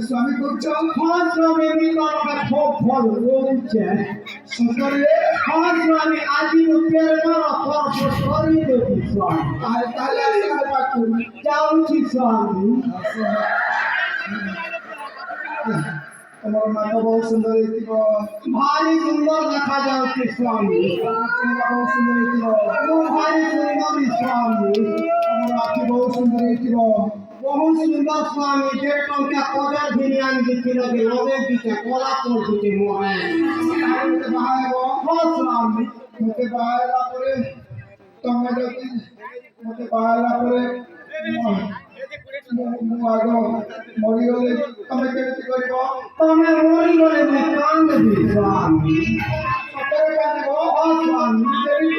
स्वामी করছো হ্যাঁ স্বামী আমি তোমাকে খুব ভালো বলছে সুন্দরে হ্যাঁ স্বামী আজি উপের মারা পর সরি দেবি স্বামী আর তাহলে আসলে পাকু যাচ্ছি স্বামী তোমার মাথা বহু সুন্দর হইতিব ভারী সুন্দর দেখা যাচ্ছে স্বামী বহু সুন্দর হইতিব ভারী সুন্দর স্বামী তোমার আখি বহু সুন্দর হইতিব बहुत सुंदर स्वामी डेढ़ टंका कोजर बिरयान दिखिल के लगे पीछे कोला तोड़ पीछे मोहे मुझे बाहर वो स्वामी मुझे बाहर ला पड़े तंगे जति मुझे बाहर ला पड़े आगो मरी गले तमे केति करिबो तमे मरी गले मैं कांद भी स्वामी सतरे कांदो ओ स्वामी देवी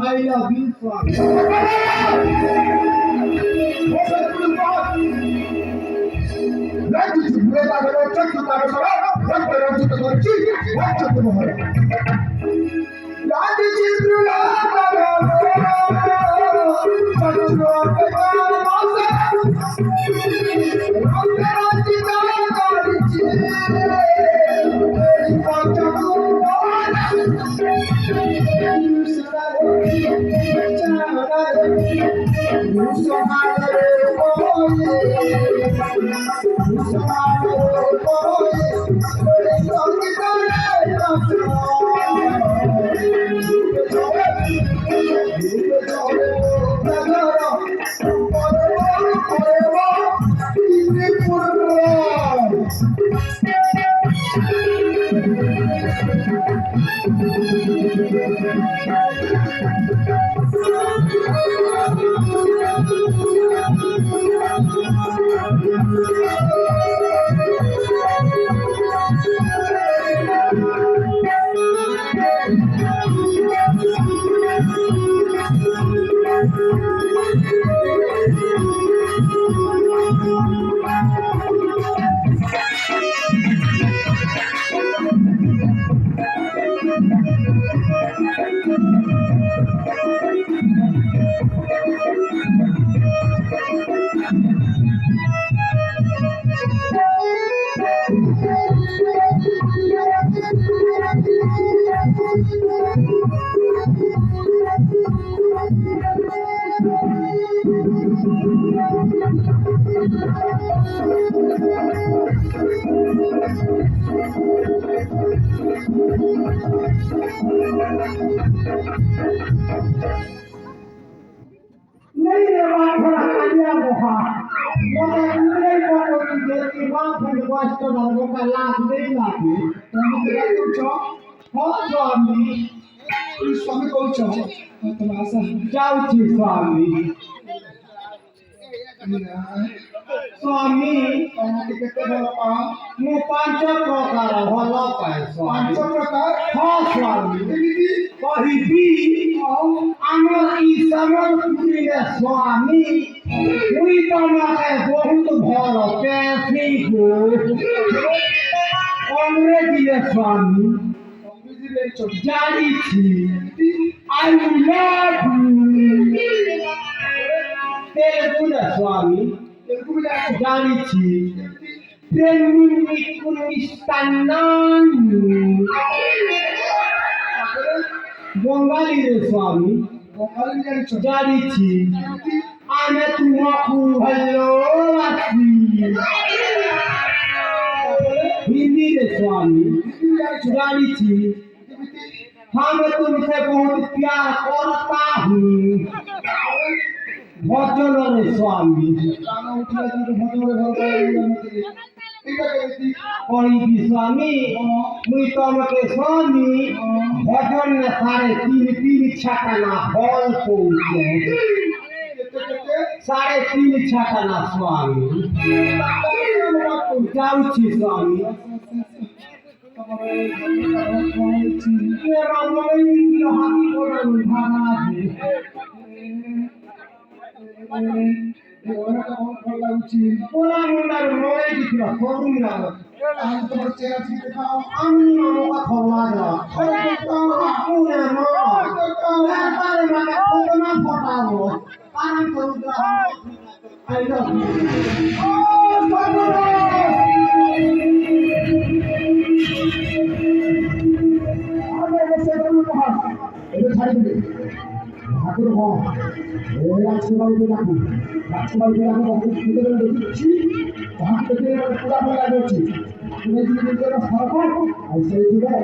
I love you, Father. Maka kuliah pokok itu tiba berbuat dalam bukan lagi lagi. Kamu tidak cocok. Oh suami, suami kau cocok. Terasa jauh sih suami. Swami, ମୁଁ ପାଞ୍ଚ ପ୍ରକାର ଭଲ ପାଏ ସ୍ୱାମୀ। ପାଞ୍ଚ ପ୍ରକାର? ହଁ ସ୍ୱାମୀ। ଏମିତି କହିବି ଆମର ଈଶ୍ୱରପୁରୀରେ ସ୍ୱାମୀ ମୁଇଁ ତମକେ ବହୁତ ଭଲ ପେଶିକୁ ଅଂରେଜୀରେ ସ୍ୱାମୀ ଜାଣିଛି I love you ତେଲୁଗୁରେ ସ୍ୱାମୀ ଜାଣିଛି ବଙ୍ଗାଳୀରେ ସ୍ୱାମୀ ଜାଣିଛି ଆମେ ତୁମକୁ ଭାଲୋବାସି ହିନ୍ଦୀରେ ସ୍ୱାମୀ ଜାଣିଛି हमें तुमसे बहुत प्यार करता हूँ भजन रे स्वामी କହିବି ସ୍ୱାମୀ ମୁଇଁ ତମକେ ସ୍ୱାମୀ ଭଜନ ସାଢ଼େ 3 ଛାଟାନା ହଲ୍ କହୁଛେ ସାଢ଼େ 3 ଛାଟାନା ସ୍ୱାମୀ ଯାଉଛି ସ୍ୱାମୀ ঠাকুর রাজকুমারীকে ডাকুন রাজকুমারীকে দেখছি তাহাকে দেখে পুরা ভয় লাগাচ্ছি সরকার আর সেই দিকে